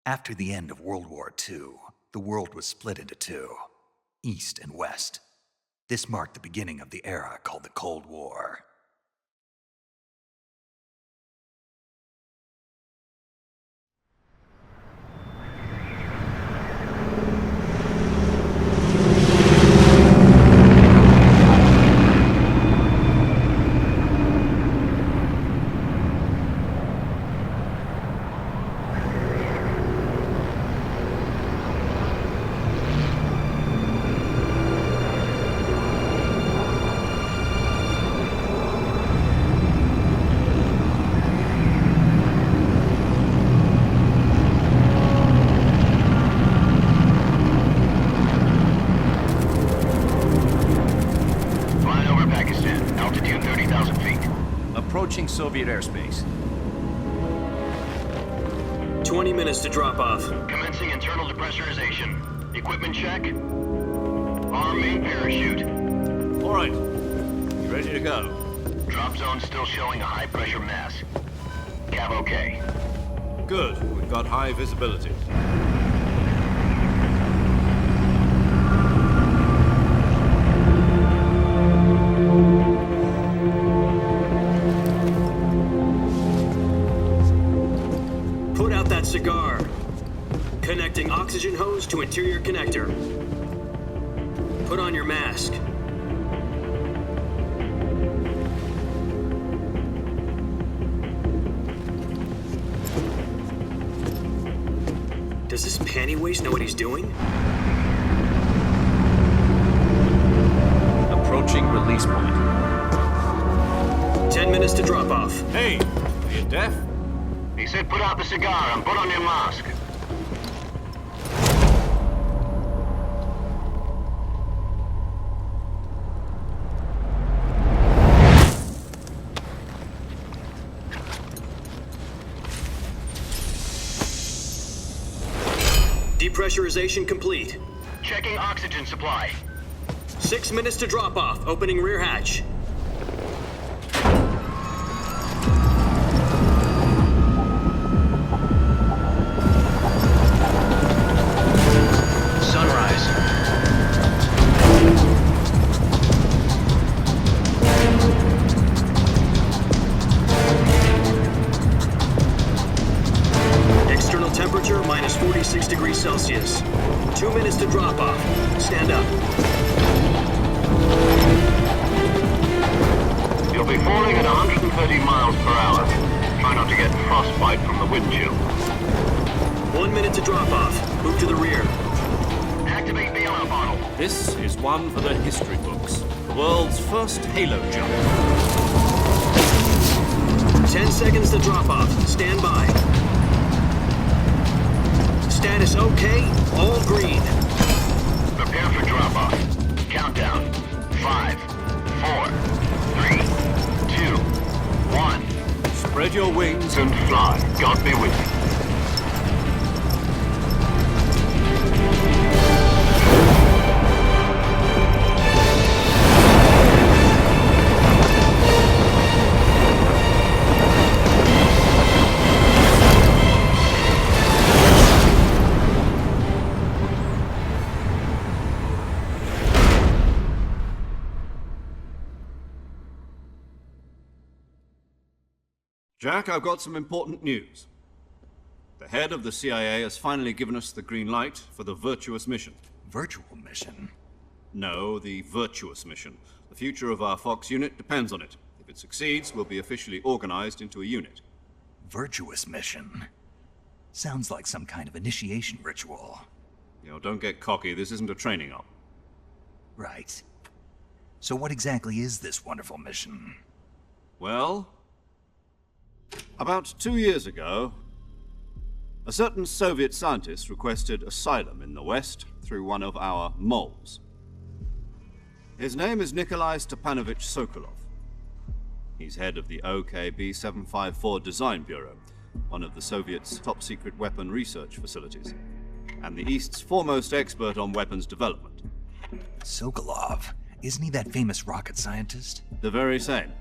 After the end of World War II, the world was split into two, East and West. This marked the beginning of the era called the Cold War. Approaching Soviet airspace. 20 minutes to drop off. Commencing internal depressurization. Equipment check. Arm main parachute. All right. You ready to go? Drop zone still showing a high pressure mass. Cav okay. Good. We've got high visibility. Cigar. Connecting oxygen hose to interior connector. Put on your mask. Does this panty waste know what he's doing? Approaching release point. 10 minutes to drop off. Hey, are you deaf? He said put out the cigar and put on your mask. Depressurization complete. Checking oxygen supply. 6 minutes to drop off. Opening rear hatch. Temperature minus 46 degrees Celsius. 2 minutes to drop off. Stand up. You'll be falling at 130 miles per hour. Try not to get frostbite from the wind chill. 1 minute to drop off. Move to the rear. Activate bailout bottle. This is one for the history books. The world's first halo jump. 10 seconds to drop off. Stand by. Status okay, all green. Prepare for drop-off. Countdown. 5, 4, 3, 2, 1. Spread your wings And fly. God be with you. Jack, I've got some important news. The head of the CIA has finally given us the green light for the virtuous mission. Virtual mission? No, the virtuous mission. The future of our Fox unit depends on it. If it succeeds, we'll be officially organized into a unit. Virtuous mission? Sounds like some kind of initiation ritual. You know, don't get cocky. This isn't a training op. Right. So what exactly is this wonderful mission? Well, about 2 years ago, a certain Soviet scientist requested asylum in the West through one of our moles. His name is Nikolai Stepanovich Sokolov. He's head of the OKB-754 Design Bureau, one of the Soviets' top-secret weapon research facilities, and the East's foremost expert on weapons development. Sokolov? Isn't he that famous rocket scientist? The very same.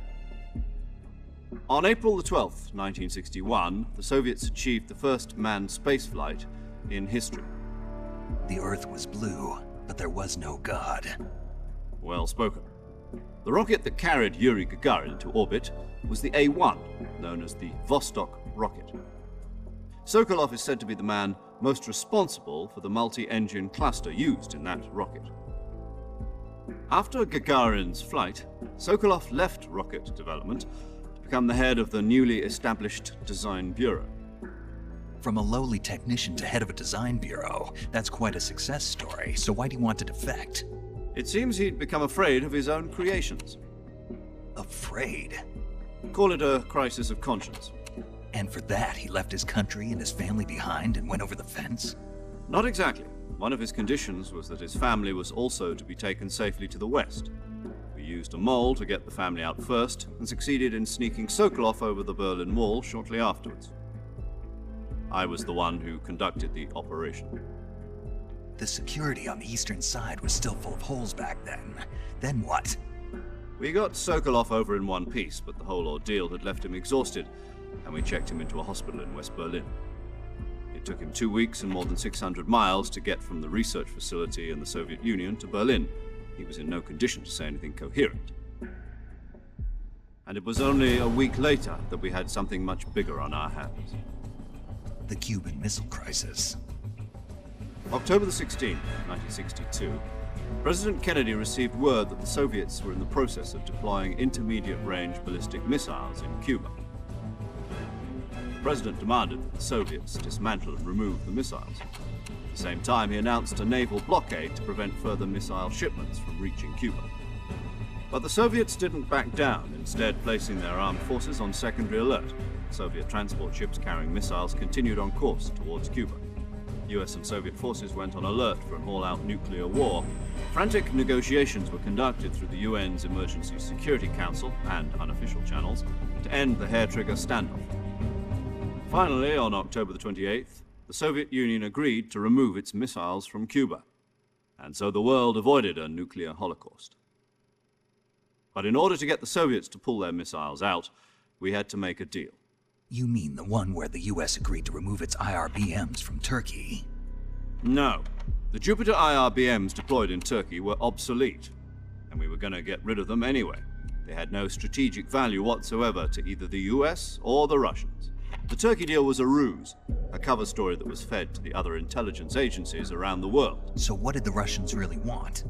On April the 12th, 1961, the Soviets achieved the first manned spaceflight in history. The Earth was blue, but there was no God. Well spoken. The rocket that carried Yuri Gagarin to orbit was the A-1, known as the Vostok rocket. Sokolov is said to be the man most responsible for the multi-engine cluster used in that rocket. After Gagarin's flight, Sokolov left rocket development to become the head of the newly established Design Bureau. From a lowly technician to head of a design bureau, that's quite a success story, so why do you want to defect? It seems he'd become afraid of his own creations. Afraid? Call it a crisis of conscience. And for that, he left his country and his family behind and went over the fence? Not exactly. One of his conditions was that his family was also to be taken safely to the west. We used a mole to get the family out first, and succeeded in sneaking Sokolov over the Berlin Wall shortly afterwards. I was the one who conducted the operation. The security on the eastern side was still full of holes back then. Then what? We got Sokolov over in one piece, but the whole ordeal had left him exhausted, and we checked him into a hospital in West Berlin. It took him 2 weeks and more than 600 miles to get from the research facility in the Soviet Union to Berlin. He was in no condition to say anything coherent. And it was only a week later that we had something much bigger on our hands. The Cuban Missile Crisis. October the 16th, 1962, President Kennedy received word that the Soviets were in the process of deploying intermediate-range ballistic missiles in Cuba. The President demanded that the Soviets dismantle and remove the missiles. At the same time, he announced a naval blockade to prevent further missile shipments from reaching Cuba. But the Soviets didn't back down, instead placing their armed forces on secondary alert. Soviet transport ships carrying missiles continued on course towards Cuba. US and Soviet forces went on alert for an all-out nuclear war. Frantic negotiations were conducted through the UN's Emergency Security Council and unofficial channels to end the hair-trigger standoff. Finally, on October the 28th, the Soviet Union agreed to remove its missiles from Cuba, and so the world avoided a nuclear holocaust. But in order to get the Soviets to pull their missiles out, we had to make a deal. You mean the one where the US agreed to remove its IRBMs from Turkey? No. The Jupiter IRBMs deployed in Turkey were obsolete, and we were going to get rid of them anyway. They had no strategic value whatsoever to either the US or the Russians. The Turkey deal was a ruse, a cover story that was fed to the other intelligence agencies around the world. So what did the Russians really want?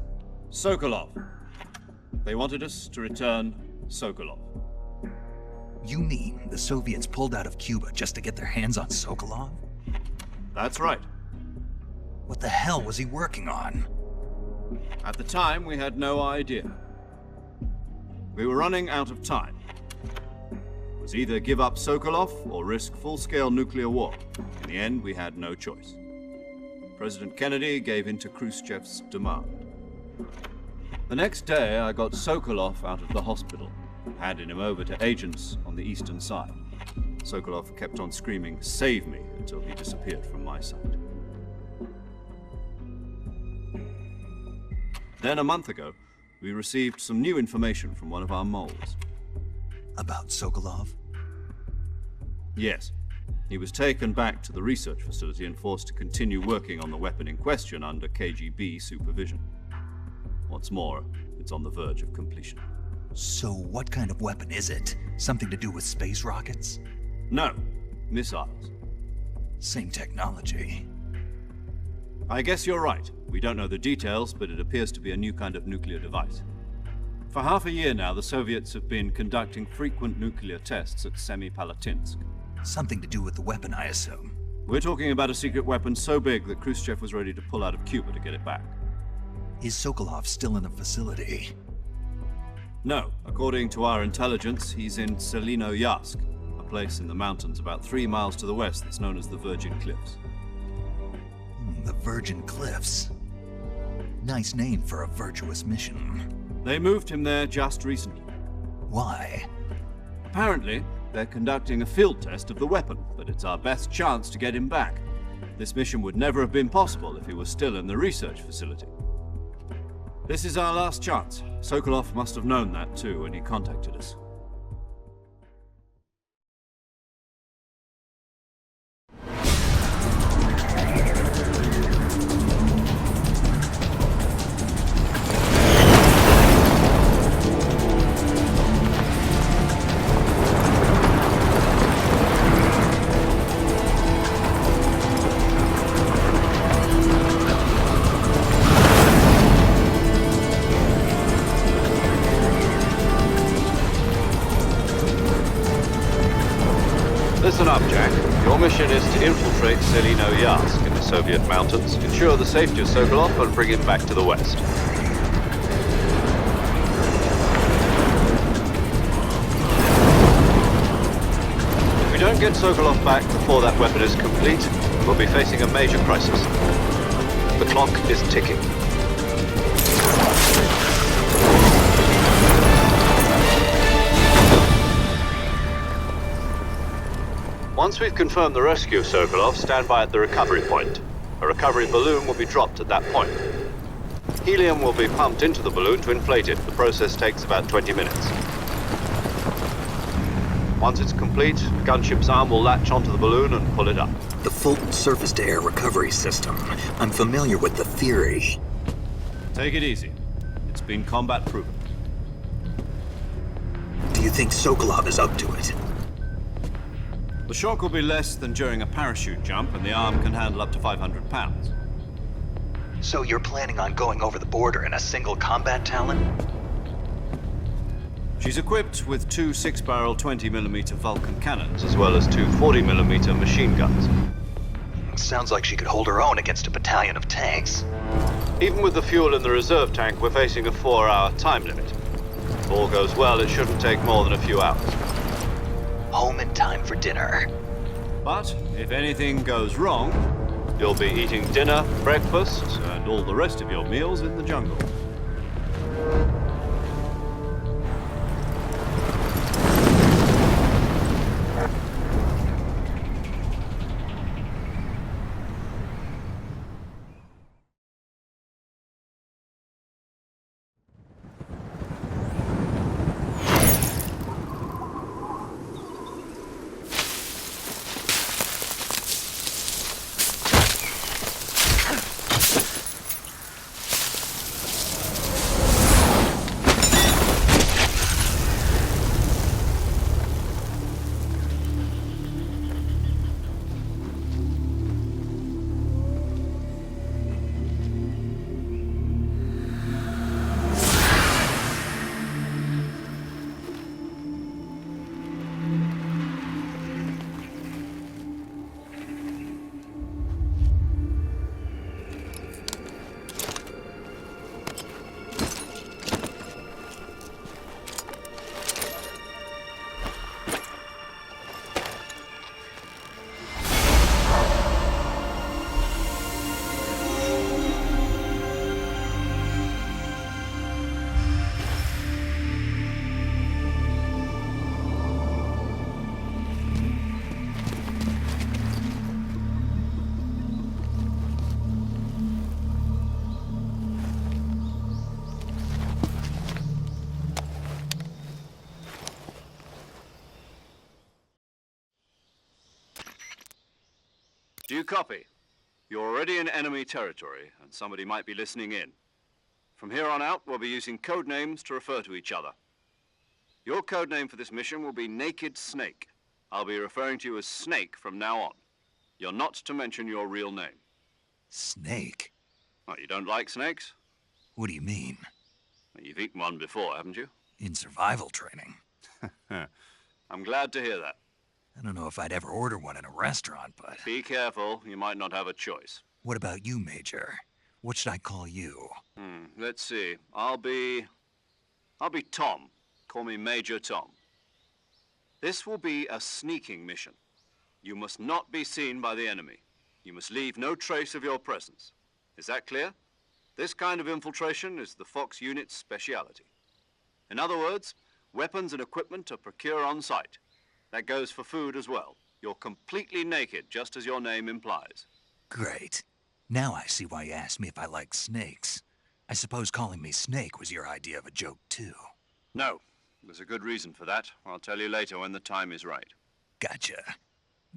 Sokolov. They wanted us to return Sokolov. You mean the Soviets pulled out of Cuba just to get their hands on Sokolov? That's right. What the hell was he working on? At the time, we had no idea. We were running out of time. It was either give up Sokolov or risk full-scale nuclear war. In the end, we had no choice. President Kennedy gave in to Khrushchev's demand. The next day, I got Sokolov out of the hospital, handing him over to agents on the eastern side. Sokolov kept on screaming, "Save me," until he disappeared from my sight. Then a month ago, we received some new information from one of our moles. About Sokolov? Yes. He was taken back to the research facility and forced to continue working on the weapon in question under KGB supervision. What's more, it's on the verge of completion. So what kind of weapon is it? Something to do with space rockets? No, missiles. Same technology. I guess you're right. We don't know the details, but it appears to be a new kind of nuclear device. For half a year now, the Soviets have been conducting frequent nuclear tests at Semipalatinsk. Something to do with the weapon, I assume. We're talking about a secret weapon so big that Khrushchev was ready to pull out of Cuba to get it back. Is Sokolov still in the facility? No. According to our intelligence, he's in Selino-Yarsk, a place in the mountains about 3 miles to the west that's known as the Virgin Cliffs. The Virgin Cliffs. Nice name for a virtuous mission. They moved him there just recently. Why? Apparently, they're conducting a field test of the weapon, but it's our best chance to get him back. This mission would never have been possible if he was still in the research facility. This is our last chance. Sokolov must have known that too when he contacted us. Listen up, Jack. Your mission is to infiltrate Selino-Yarsk in the Soviet mountains, ensure the safety of Sokolov, and bring him back to the West. If we don't get Sokolov back before that weapon is complete, we'll be facing a major crisis. The clock is ticking. Once we've confirmed the rescue of Sokolov, stand by at the recovery point. A recovery balloon will be dropped at that point. Helium will be pumped into the balloon to inflate it. The process takes about 20 minutes. Once it's complete, the gunship's arm will latch onto the balloon and pull it up. The Fulton surface-to-air recovery system. I'm familiar with the theory. Take it easy. It's been combat-proven. Do you think Sokolov is up to it? The shock will be less than during a parachute jump, and the arm can handle up to 500 pounds. So you're planning on going over the border in a single combat Talon? She's equipped with two 6-barrel 20mm Vulcan cannons, as well as two 40mm machine guns. Sounds like she could hold her own against a battalion of tanks. Even with the fuel in the reserve tank, we're facing a 4-hour time limit. If all goes well, it shouldn't take more than a few hours. Home in time for dinner. But if anything goes wrong, you'll be eating dinner, breakfast, and all the rest of your meals in the jungle. Do you copy? You're already in enemy territory, and somebody might be listening in. From here on out, we'll be using code names to refer to each other. Your code name for this mission will be Naked Snake. I'll be referring to you as Snake from now on. You're not to mention your real name. Snake? Oh, you don't like snakes? What do you mean? Well, you've eaten one before, haven't you? In survival training. I'm glad to hear that. I don't know if I'd ever order one in a restaurant, but... Be careful, you might not have a choice. What about you, Major? What should I call you? Let's see. I'll be Tom. Call me Major Tom. This will be a sneaking mission. You must not be seen by the enemy. You must leave no trace of your presence. Is that clear? This kind of infiltration is the Fox unit's speciality. In other words, weapons and equipment are procured on site. That goes for food as well. You're completely naked, just as your name implies. Great. Now I see why you asked me if I like snakes. I suppose calling me Snake was your idea of a joke, too. No. There's a good reason for that. I'll tell you later when the time is right. Gotcha.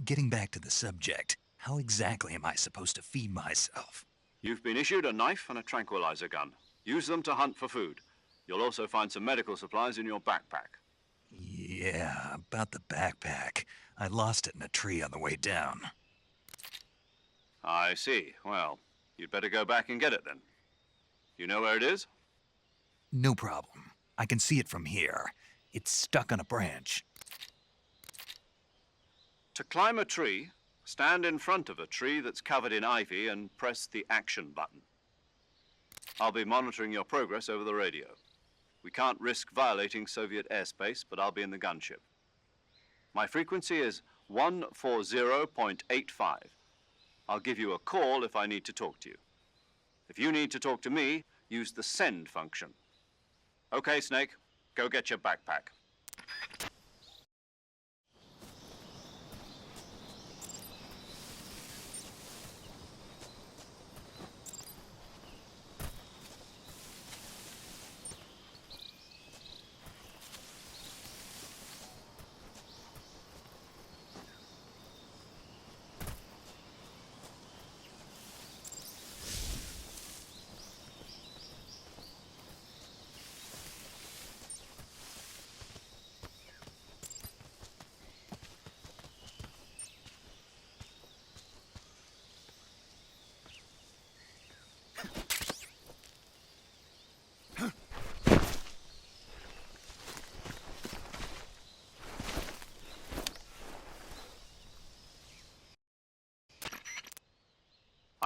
Getting back to the subject, how exactly am I supposed to feed myself? You've been issued a knife and a tranquilizer gun. Use them to hunt for food. You'll also find some medical supplies in your backpack. Yeah, about the backpack. I lost it in a tree on the way down. I see. Well, you'd better go back and get it then. You know where it is? No problem. I can see it from here. It's stuck on a branch. To climb a tree, stand in front of a tree that's covered in ivy and press the action button. I'll be monitoring your progress over the radio. We can't risk violating Soviet airspace, but I'll be in the gunship. My frequency is 140.85. I'll give you a call if I need to talk to you. If you need to talk to me, use the send function. Okay, Snake, go get your backpack.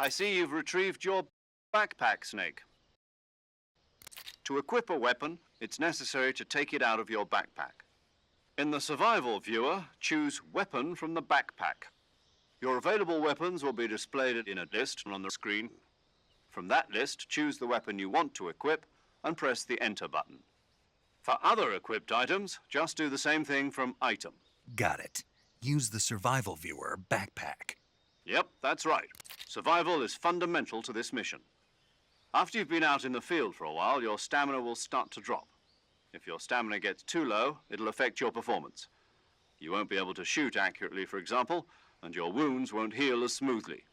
I see you've retrieved your backpack, Snake. To equip a weapon, it's necessary to take it out of your backpack. In the survival viewer, choose Weapon from the backpack. Your available weapons will be displayed in a list on the screen. From that list, choose the weapon you want to equip and press the Enter button. For other equipped items, just do the same thing from Item. Got it. Use the survival viewer backpack. Yep, that's right. Survival is fundamental to this mission. After you've been out in the field for a while, your stamina will start to drop. If your stamina gets too low, it'll affect your performance. You won't be able to shoot accurately, for example, and your wounds won't heal as smoothly.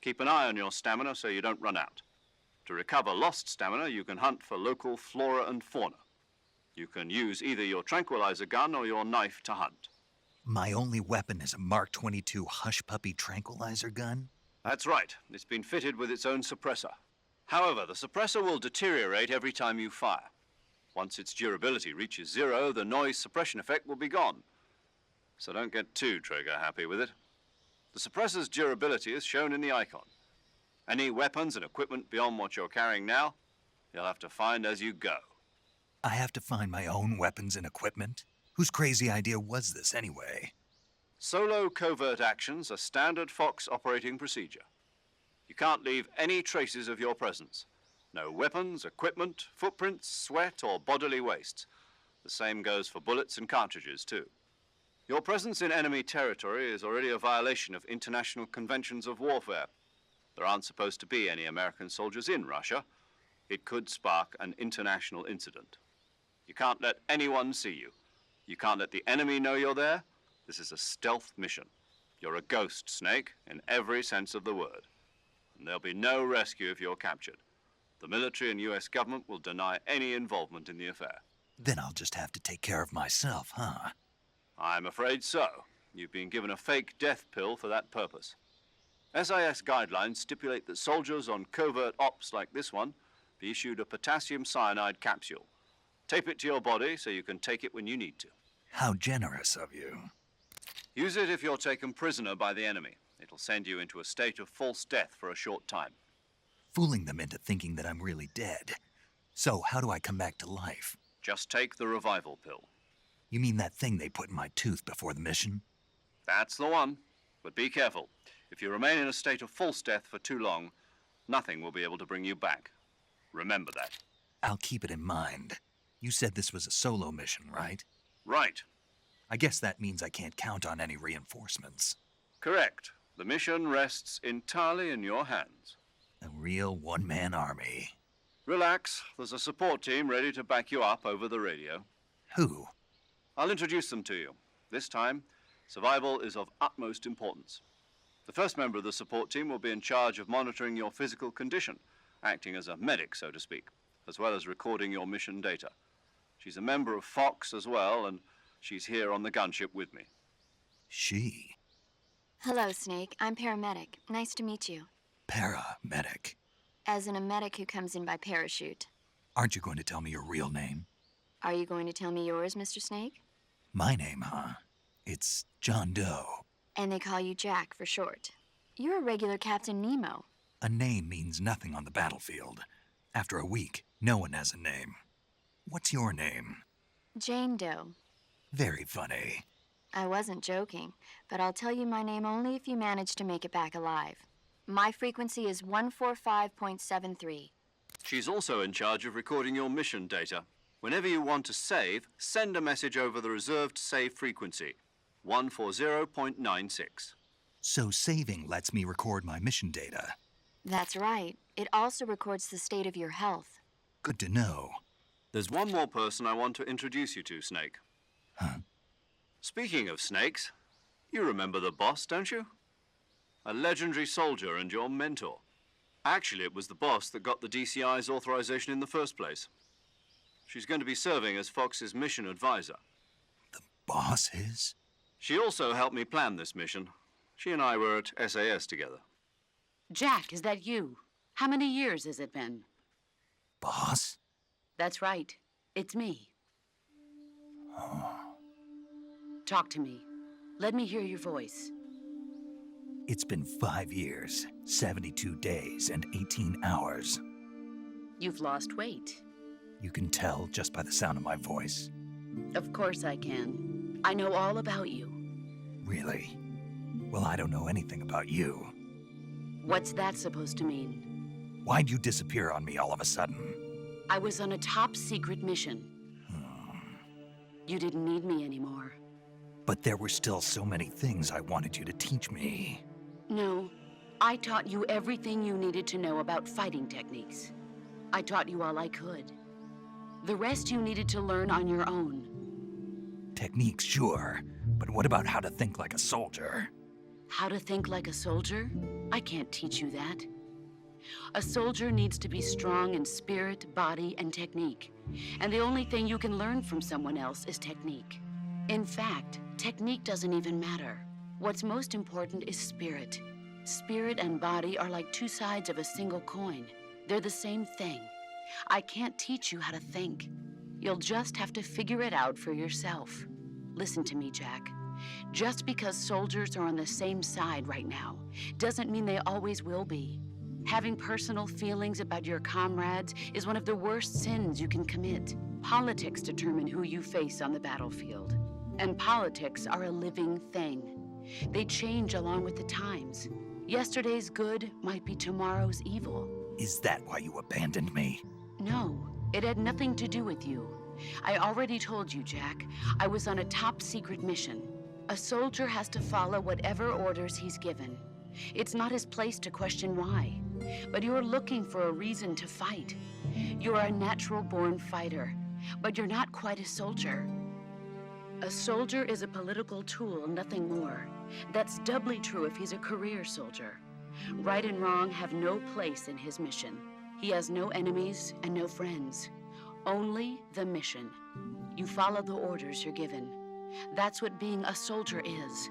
Keep an eye on your stamina so you don't run out. To recover lost stamina, you can hunt for local flora and fauna. You can use either your tranquilizer gun or your knife to hunt. My only weapon is a Mark 22 Hush Puppy tranquilizer gun? That's right. It's been fitted with its own suppressor. However, the suppressor will deteriorate every time you fire. Once its durability reaches 0, the noise suppression effect will be gone. So don't get too trigger-happy with it. The suppressor's durability is shown in the icon. Any weapons and equipment beyond what you're carrying now, you'll have to find as you go. I have to find my own weapons and equipment? Whose crazy idea was this anyway? Solo covert actions are standard Fox operating procedure. You can't leave any traces of your presence. No weapons, equipment, footprints, sweat, or bodily wastes. The same goes for bullets and cartridges, too. Your presence in enemy territory is already a violation of international conventions of warfare. There aren't supposed to be any American soldiers in Russia. It could spark an international incident. You can't let anyone see you. You can't let the enemy know you're there. This is a stealth mission. You're a ghost, Snake, in every sense of the word. And there'll be no rescue if you're captured. The military and US government will deny any involvement in the affair. Then I'll just have to take care of myself, huh? I'm afraid so. You've been given a fake death pill for that purpose. SIS guidelines stipulate that soldiers on covert ops like this one be issued a potassium cyanide capsule. Tape it to your body so you can take it when you need to. How generous of you. Use it if you're taken prisoner by the enemy. It'll send you into a state of false death for a short time. Fooling them into thinking that I'm really dead. So how do I come back to life? Just take the revival pill. You mean that thing they put in my tooth before the mission? That's the one. But be careful. If you remain in a state of false death for too long, nothing will be able to bring you back. Remember that. I'll keep it in mind. You said this was a solo mission, right? Right. I guess that means I can't count on any reinforcements. Correct. The mission rests entirely in your hands. A real one-man army. Relax. There's a support team ready to back you up over the radio. Who? I'll introduce them to you. This time, survival is of utmost importance. The first member of the support team will be in charge of monitoring your physical condition, acting as a medic, so to speak, as well as recording your mission data. She's a member of Fox as well, and she's here on the gunship with me. She? Hello, Snake. I'm paramedic. Nice to meet you. Paramedic. As in a medic who comes in by parachute. Aren't you going to tell me your real name? Are you going to tell me yours, Mr. Snake? My name, huh? It's John Doe. And they call you Jack for short. You're a regular Captain Nemo. A name means nothing on the battlefield. After a week, no one has a name. What's your name? Jane Doe. Very funny. I wasn't joking, but I'll tell you my name only if you manage to make it back alive. My frequency is 145.73. She's also in charge of recording your mission data. Whenever you want to save, send a message over the reserved save frequency, 140.96. So saving lets me record my mission data. That's right. It also records the state of your health. Good to know. There's one more person I want to introduce you to, Snake. Huh? Speaking of snakes, you remember the boss, don't you? A legendary soldier and your mentor. Actually, it was the boss that got the DCI's authorization in the first place. She's going to be serving as Fox's mission advisor. The boss is? She also helped me plan this mission. She and I were at SAS together. Jack, is that you? How many years has it been? Boss? That's right. It's me. Talk to me. Let me hear your voice. It's been 5 years, 72 days, and 18 hours. You've lost weight. You can tell just by the sound of my voice. Of course I can. I know all about you. Really? Well, I don't know anything about you. What's that supposed to mean? Why'd you disappear on me all of a sudden? I was on a top-secret mission. You didn't need me anymore. But there were still so many things I wanted you to teach me. No, I taught you everything you needed to know about fighting techniques. I taught you all I could. The rest you needed to learn on your own. Techniques, sure. But what about how to think like a soldier? How to think like a soldier? I can't teach you that. A soldier needs to be strong in spirit, body, and technique. And the only thing you can learn from someone else is technique. In fact, technique doesn't even matter. What's most important is spirit. Spirit and body are like two sides of a single coin. They're the same thing. I can't teach you how to think. You'll just have to figure it out for yourself. Listen to me, Jack. Just because soldiers are on the same side right now doesn't mean they always will be. Having personal feelings about your comrades is one of the worst sins you can commit. Politics determine who you face on the battlefield. And politics are a living thing. They change along with the times. Yesterday's good might be tomorrow's evil. Is that why you abandoned me? No, it had nothing to do with you. I already told you, Jack. I was on a top-secret mission. A soldier has to follow whatever orders he's given. It's not his place to question why. But you're looking for a reason to fight. You're a natural-born fighter, but you're not quite a soldier. A soldier is a political tool, nothing more. That's doubly true if he's a career soldier. Right and wrong have no place in his mission. He has no enemies and no friends. Only the mission. You follow the orders you're given. That's what being a soldier is.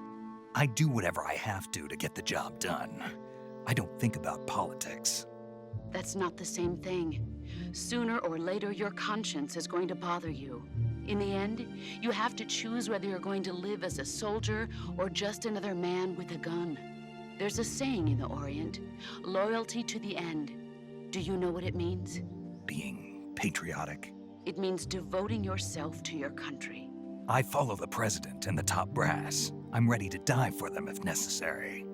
I do whatever I have to get the job done. I don't think about politics. That's not the same thing. Sooner or later, your conscience is going to bother you. In the end, you have to choose whether you're going to live as a soldier or just another man with a gun. There's a saying in the Orient, loyalty to the end. Do you know what it means? Being patriotic. It means devoting yourself to your country. I follow the president and the top brass. I'm ready to die for them if necessary.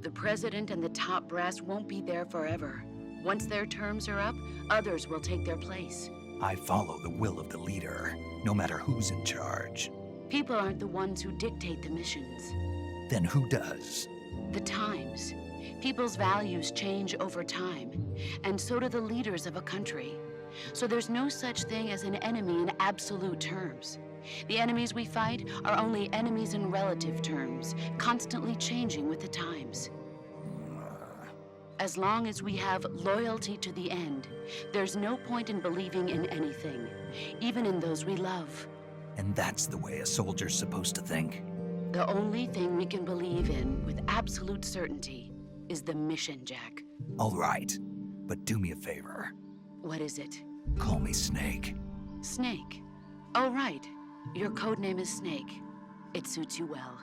The president and the top brass won't be there forever. Once their terms are up, others will take their place. I follow the will of the leader, no matter who's in charge. People aren't the ones who dictate the missions. Then who does? The times. People's values change over time, and so do the leaders of a country. So there's no such thing as an enemy in absolute terms. The enemies we fight are only enemies in relative terms, constantly changing with the times. As long as we have loyalty to the end, there's no point in believing in anything, even in those we love. And that's the way a soldier's supposed to think? The only thing we can believe in with absolute certainty is the mission, Jack. All right, but do me a favor. What is it? Call me Snake. Snake. Oh, right. Your code name is Snake. It suits you well.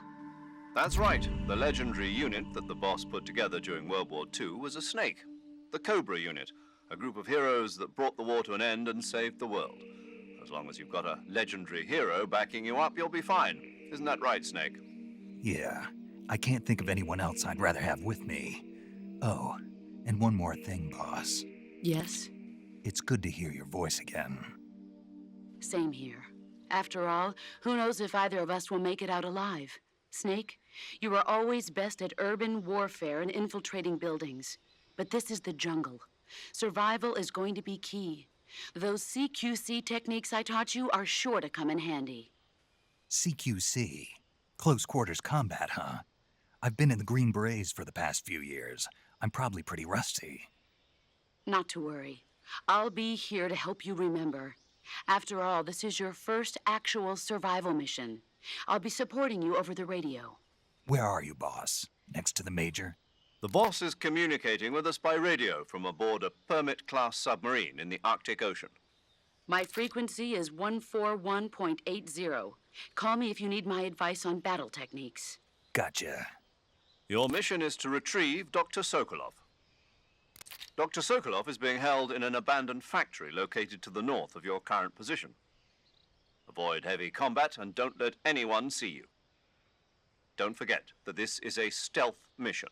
That's right. The legendary unit that the boss put together during World War II was a snake. The Cobra unit, a group of heroes that brought the war to an end and saved the world. As long as you've got a legendary hero backing you up, you'll be fine. Isn't that right, Snake? Yeah, I can't think of anyone else I'd rather have with me. Oh, and one more thing, boss. Yes? It's good to hear your voice again. Same here. After all, who knows if either of us will make it out alive? Snake, you are always best at urban warfare and infiltrating buildings. But this is the jungle. Survival is going to be key. Those CQC techniques I taught you are sure to come in handy. CQC? Close quarters combat, huh? I've been in the Green Berets for the past few years. I'm probably pretty rusty. Not to worry. I'll be here to help you remember. After all, this is your first actual survival mission. I'll be supporting you over the radio. Where are you, boss? Next to the Major? The boss is communicating with us by radio from aboard a Permit-class submarine in the Arctic Ocean. My frequency is 141.80. Call me if you need my advice on battle techniques. Gotcha. Your mission is to retrieve Dr. Sokolov. Dr. Sokolov is being held in an abandoned factory located to the north of your current position. Avoid heavy combat and don't let anyone see you. Don't forget that this is a stealth mission.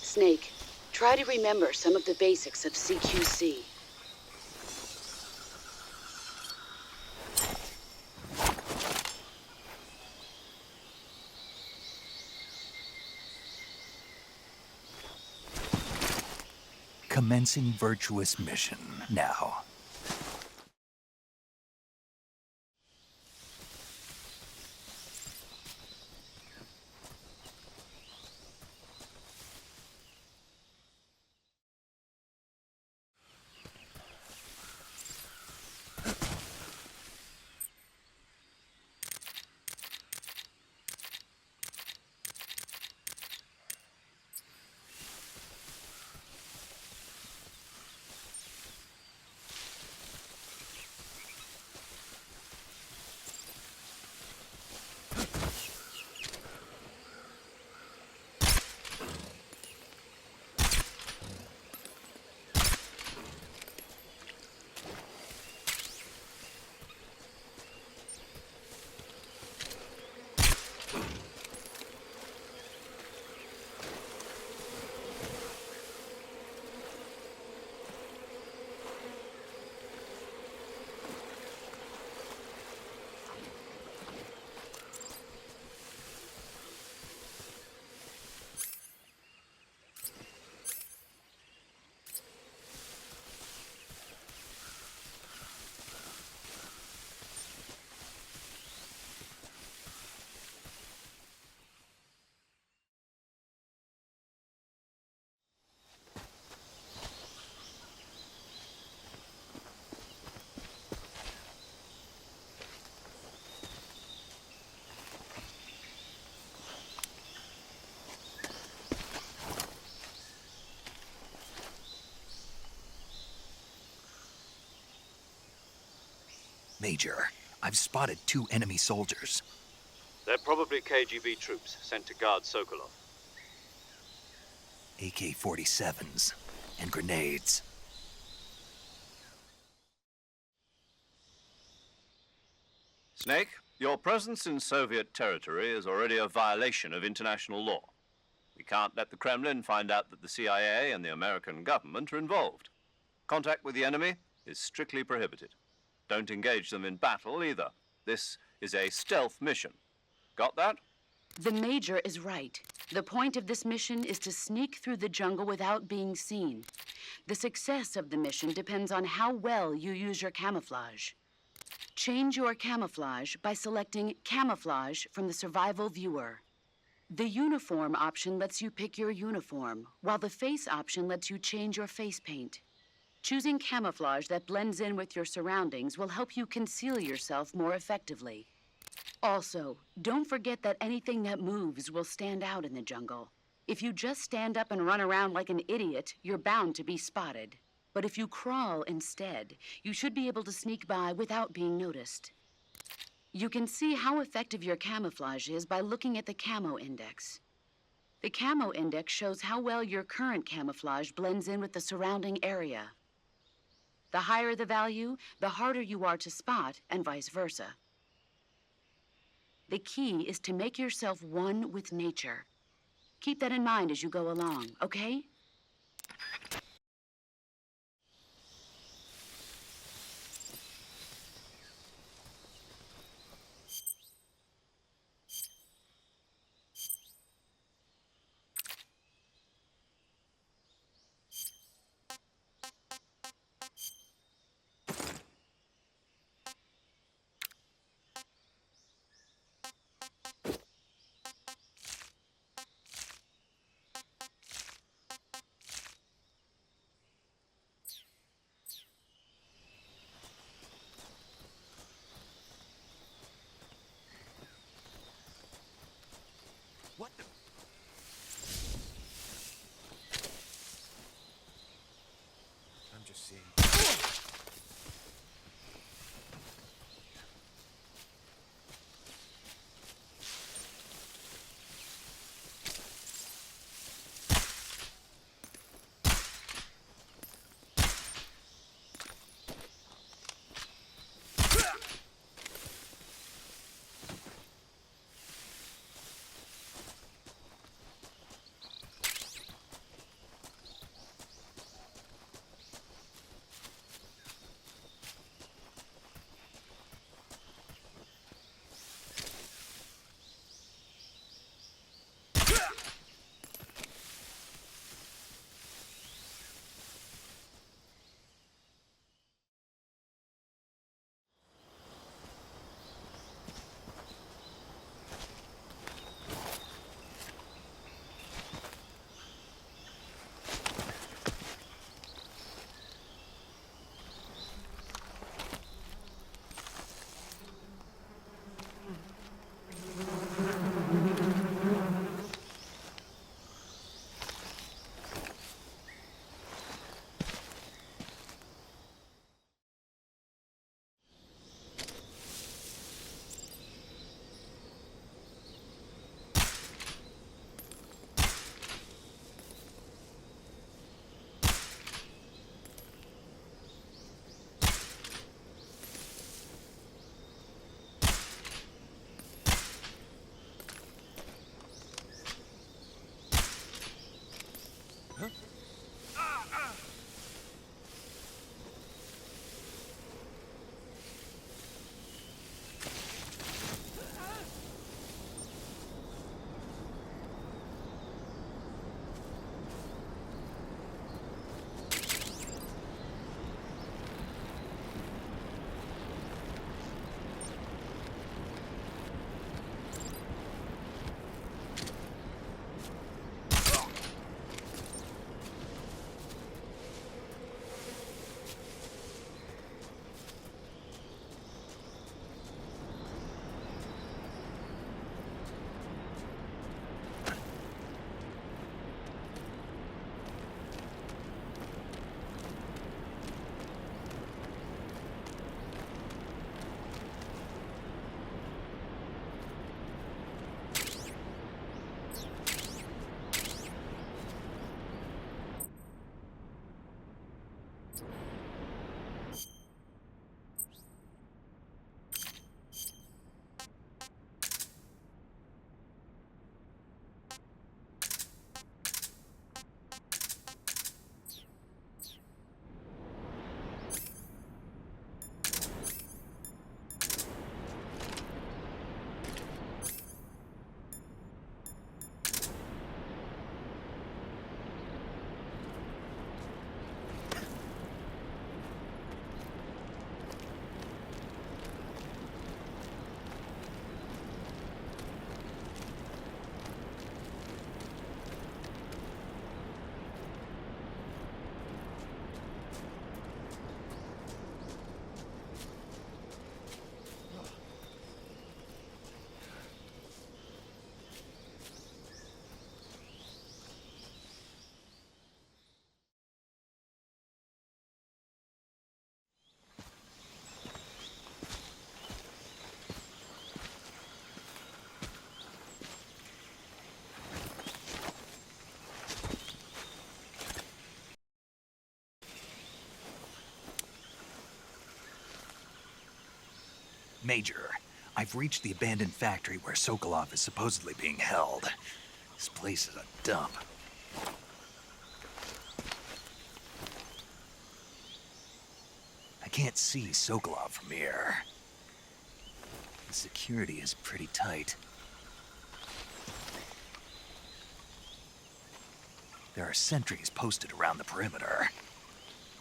Snake, try to remember some of the basics of CQC. Commencing virtuous mission now. Major, I've spotted 2 enemy soldiers. They're probably KGB troops sent to guard Sokolov. AK-47s and grenades. Snake, your presence in Soviet territory is already a violation of international law. We can't let the Kremlin find out that the CIA and the American government are involved. Contact with the enemy is strictly prohibited. Don't engage them in battle either. This is a stealth mission. Got that? The Major is right. The point of this mission is to sneak through the jungle without being seen. The success of the mission depends on how well you use your camouflage. Change your camouflage by selecting Camouflage from the Survival Viewer. The Uniform option lets you pick your uniform, while the Face option lets you change your face paint. Choosing camouflage that blends in with your surroundings will help you conceal yourself more effectively. Also, don't forget that anything that moves will stand out in the jungle. If you just stand up and run around like an idiot, you're bound to be spotted. But if you crawl instead, you should be able to sneak by without being noticed. You can see how effective your camouflage is by looking at the camo index. The camo index shows how well your current camouflage blends in with the surrounding area. The higher the value, the harder you are to spot, and vice versa. The key is to make yourself one with nature. Keep that in mind as you go along, okay? Major, I've reached the abandoned factory where Sokolov is supposedly being held. This place is a dump. I can't see Sokolov from here. The security is pretty tight. There are sentries posted around the perimeter.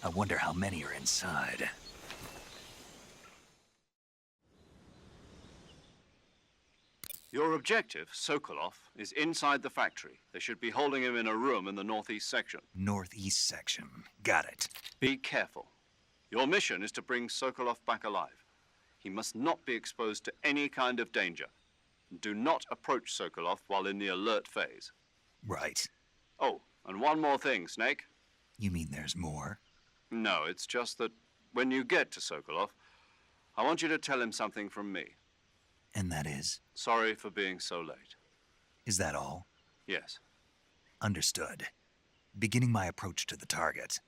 I wonder how many are inside. Your objective, Sokolov, is inside the factory. They should be holding him in a room in the northeast section. Northeast section. Got it. Be careful. Your mission is to bring Sokolov back alive. He must not be exposed to any kind of danger. Do not approach Sokolov while in the alert phase. Right. Oh, and one more thing, Snake. You mean there's more? No, it's just that when you get to Sokolov, I want you to tell him something from me. And that is? Sorry for being so late. Is that all? Yes. Understood. Beginning my approach to the target.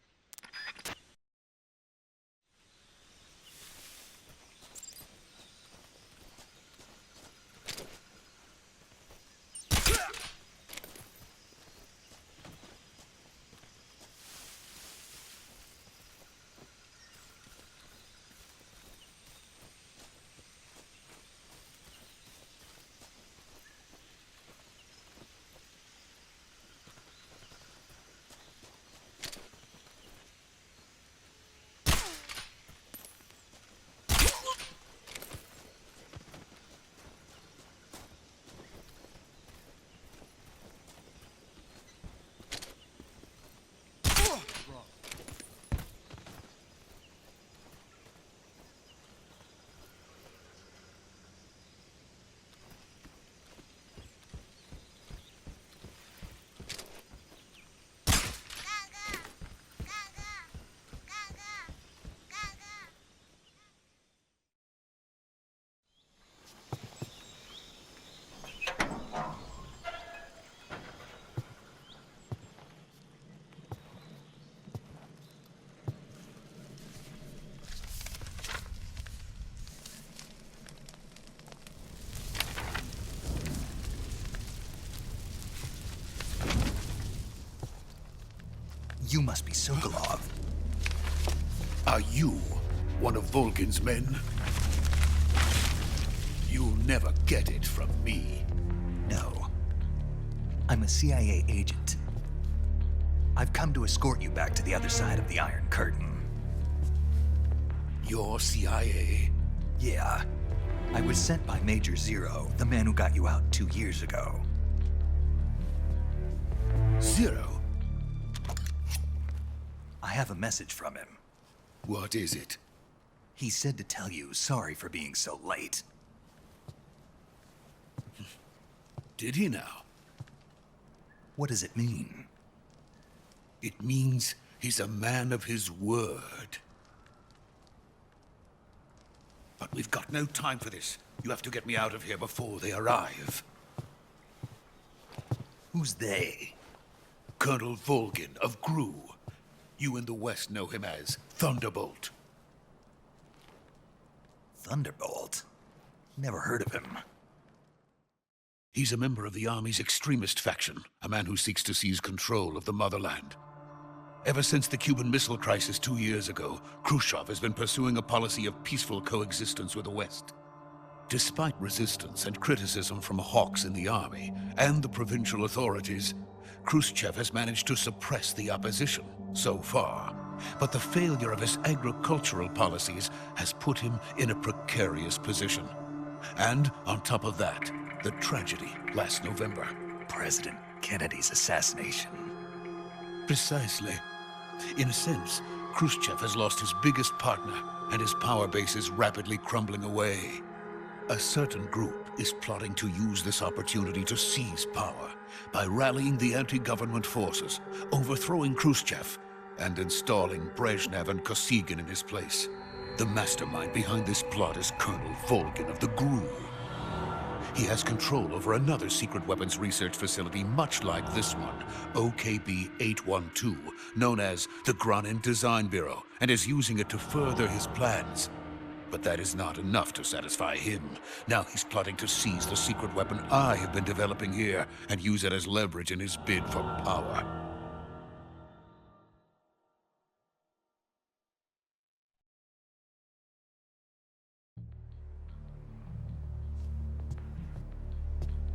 You must be Sokolov. Are you one of Volgin's men? You'll never get it from me. No. I'm a CIA agent. I've come to escort you back to the other side of the Iron Curtain. You're CIA? Yeah. I was sent by Major Zero, the man who got you out 2 years ago. Zero? I have a message from him. What is it? He said to tell you sorry for being so late. Did he now? What does it mean? It means he's a man of his word. But we've got no time for this. You have to get me out of here before they arrive. Who's they? Colonel Volgin of GRU. You in the West know him as Thunderbolt. Thunderbolt? Never heard of him. He's a member of the Army's extremist faction, a man who seeks to seize control of the motherland. Ever since the Cuban Missile Crisis 2 years ago, Khrushchev has been pursuing a policy of peaceful coexistence with the West. Despite resistance and criticism from hawks in the Army and the provincial authorities, Khrushchev has managed to suppress the opposition so far. But the failure of his agricultural policies has put him in a precarious position. And on top of that, the tragedy last November. President Kennedy's assassination. Precisely. In a sense, Khrushchev has lost his biggest partner, and his power base is rapidly crumbling away. A certain group is plotting to use this opportunity to seize power by rallying the anti-government forces, overthrowing Khrushchev, and installing Brezhnev and Kosygin in his place. The mastermind behind this plot is Colonel Volgin of the GRU. He has control over another secret weapons research facility much like this one, OKB-812, known as the Granin Design Bureau, and is using it to further his plans. But that is not enough to satisfy him. Now he's plotting to seize the secret weapon I have been developing here and use it as leverage in his bid for power.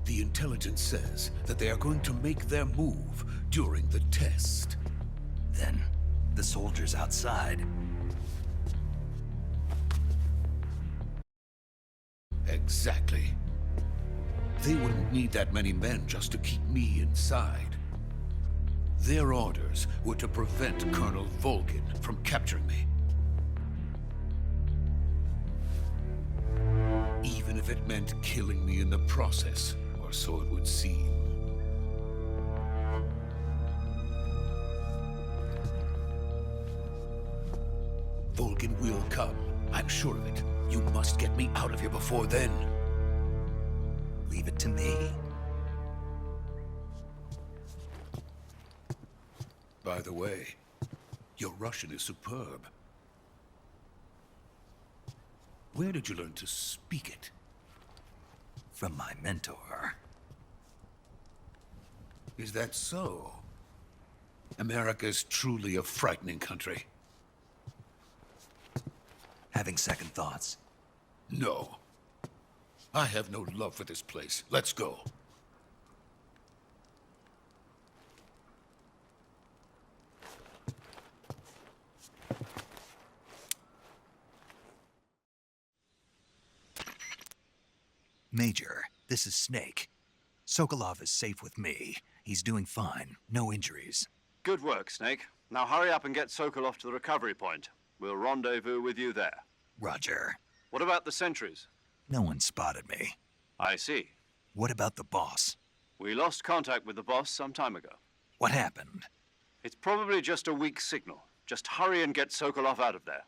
The intelligence says that they are going to make their move during the test. Then, the soldiers outside. Exactly. They wouldn't need that many men just to keep me inside. Their orders were to prevent Colonel Volgin from capturing me. Even if it meant killing me in the process, or so it would seem. Volgin will come. I'm sure of it. You must get me out of here before then. Leave it to me. By the way, your Russian is superb. Where did you learn to speak it? From my mentor. Is that so? America is truly a frightening country. Having second thoughts. No. I have no love for this place. Let's go. Major, this is Snake. Sokolov is safe with me. He's doing fine. No injuries. Good work, Snake. Now hurry up and get Sokolov to the recovery point. We'll rendezvous with you there. Roger. What about the sentries? No one spotted me. I see. What about the boss? We lost contact with the boss some time ago. What happened? It's probably just a weak signal. Just hurry and get Sokolov out of there.